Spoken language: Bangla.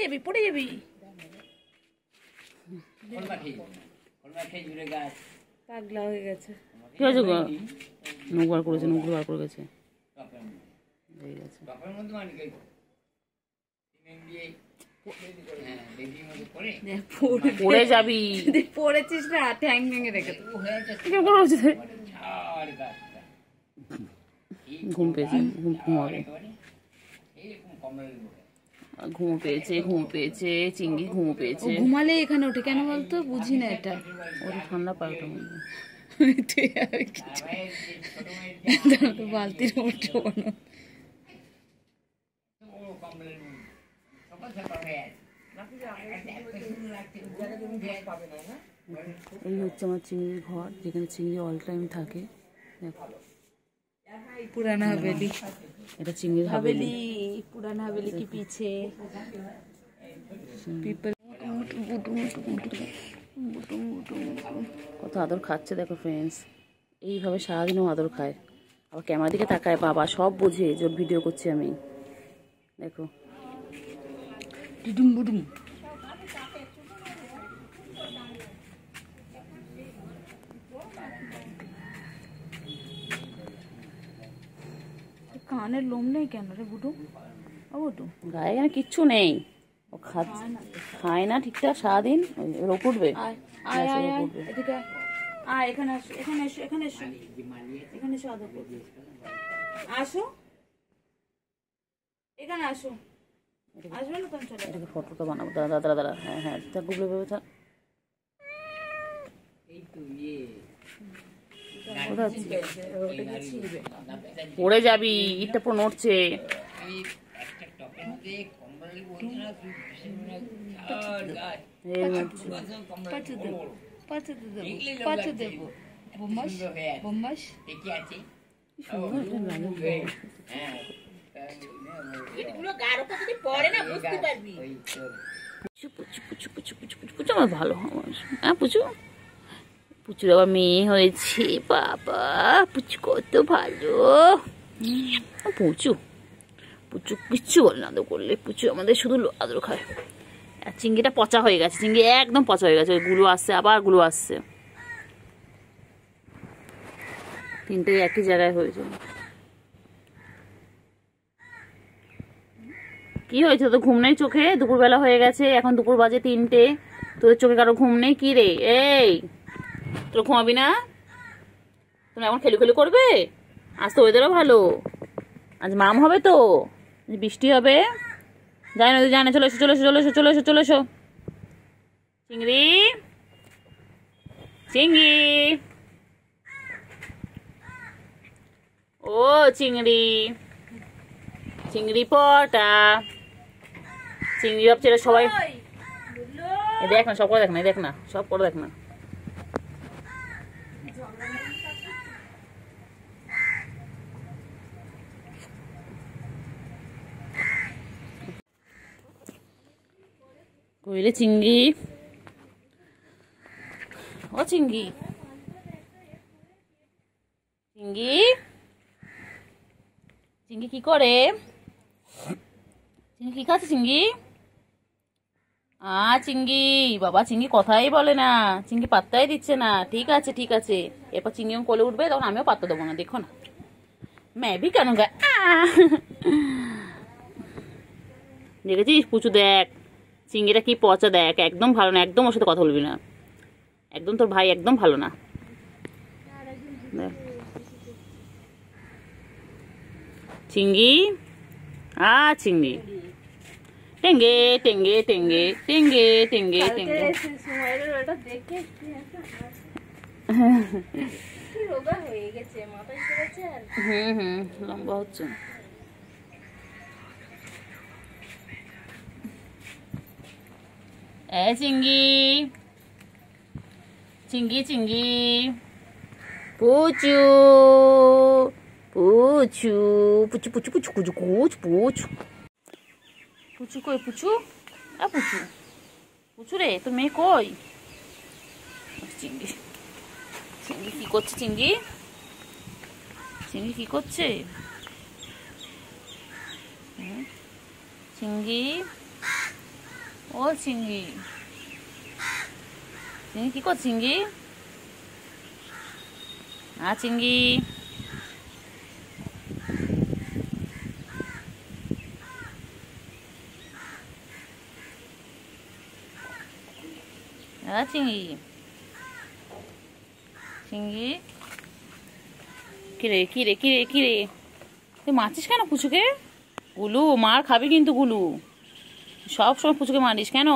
যাবি পড়ে যাবি। পাগলা হয়ে গেছে। কি হয়েছে গো? নখ বার করেছে, নখ বার করে গেছে। পড়ে যাবি, পড়েছিস না ঠ্যাং ভেঙে রেখে ঘুম পেয়েছে, ঘুমাবে, ঘুমো পেয়েছে, ঘুমো পেয়েছে, চিংড়ি ঘুমো পেয়েছে। ঘুমালে এখানে ওঠে কেন বলতো, বুঝি না এটা। ওর ঠান্ডা পায় ওটা মধ্যে বালতির উঠো না। এই হচ্ছে আমার চিংড়ির ঘর, যেখানে চিংড়ি অল টাইম থাকে। দেখো পুরানা হাভেলি, এটা চিংড়ির হাভেলি। পুরানা হাভেলি কি পিছে কত আদর খাচ্ছে দেখো ফ্রেন্ডস। এইভাবে সারাদিনও আদর খায়, আবার ক্যামেরার দিকে তাকায়। বাবা সব বোঝে যে ওর ভিডিও করছি আমি। দেখো ডিডুম বুডুম। কানের লোম নেই কেন রে বুডু? ও বুডু গায়ে এখানে কিচ্ছু নেই, ও খায় না ঠিকঠাক সারাদিন। রোগ উঠবে, এখানে আসো, এখানে এসো, এখানে এসো, এখানে এসো, আদর করবে। আসো এখানে আসো, আসবে না তুমি চলে। এটাকে ফটোটা বানাবো, দাঁড়া দাঁড়া দাঁড়া। হ্যাঁ হ্যাঁ, থাক গুগলে ভেবে থাক। পড়ে যাবি, ইটটা পুরো নড়ছে। আমার ভালো, হ্যাঁ পুচু, পুচুর আবার মেয়ে হয়েছে। বাবা পুচু কত ভালো। পুচু পুচু কিচ্ছু বলে না আদর করলে। পুচু আমাদের শুধু আদর খায়। আর চিংড়িটা পচা হয়ে গেছে, চিংড়ি একদম পচা হয়ে গেছে। গুলো আসছে, আবার গুলো আসছে, তিনটে একই জায়গায় হয়েছে। কি হয়েছে তো? ঘুম নেই চোখে? দুপুরবেলা হয়ে গেছে, এখন দুপুর বাজে 3টে। তোদের চোখে কারো ঘুম নেই? কি রে এই, তোর ঘুমাবি না? তোমরা এখন খেলু খেলু করবে? আজ তো ওয়েদারও ভালো, আজ মাম হবে তো, বৃষ্টি হবে। যাই না যাই না, চলে এসো চলে এসো চলে এসো চলে এসো চলে এসো। চিংড়ি চিংড়ি, ও চিংড়ি, চিংড়ি পটা, চিংড়ি ভাবছে সবাই। দেখ না, সব করে দেখ না, দেখ না, সব করে দেখ না। কইলে চিংড়ি, ও চিংড়ি, চিংড়ি, চিংড়ি কি করে? চিংড়ি কি খাচ্ছে? চিংড়ি চিংড়ি, বাবা চিংড়ি কথাই বলে না, চিংড়ি পাত্তাই দিচ্ছে না। ঠিক আছে ঠিক আছে, এরপর চিংড়ি কোলে উঠবে, তখন আমিও পাত্তা দেবো না। দেখো না ম্যাবি কেন গায়। দেখেছিস পুচু? দেখ চিংড়িটা কি পচা, দেখ একদম ভালো না, একদম ওর সাথে কথা বলবি না, একদম তোর ভাই একদম ভালো না। চিংড়ি চিংড়ি, টেঙ্গে টেঙ্গে টেঙ্গে টেঙ্গে টেঙ্গে টেঙ্গে। লম্বা হচ্ছে। চিংড়ি চিংড়ি চিংড়ি, পুচু পুচু পুচু পুচু পুচু পুচু পুচু পুচু পুচু কই? পুচু পুচু পুচু রে, তোর মেয়ে কই? চিংড়ি চিংড়ি কি করছে? চিংড়ি চিংড়ি কি করছে? চিংড়ি ও চিঙ্গি, চিঙ্গি কি কর চিঙ্গি? চিঙ্গি চিঙ্গি, চিঙ্গি কিরে কিরে কিরে কিরে তুই মারছিস কেন পুচুকে? গুলু মার খাবি কিন্তু, গুলু সব সময় পুচুকে মারিস কেন?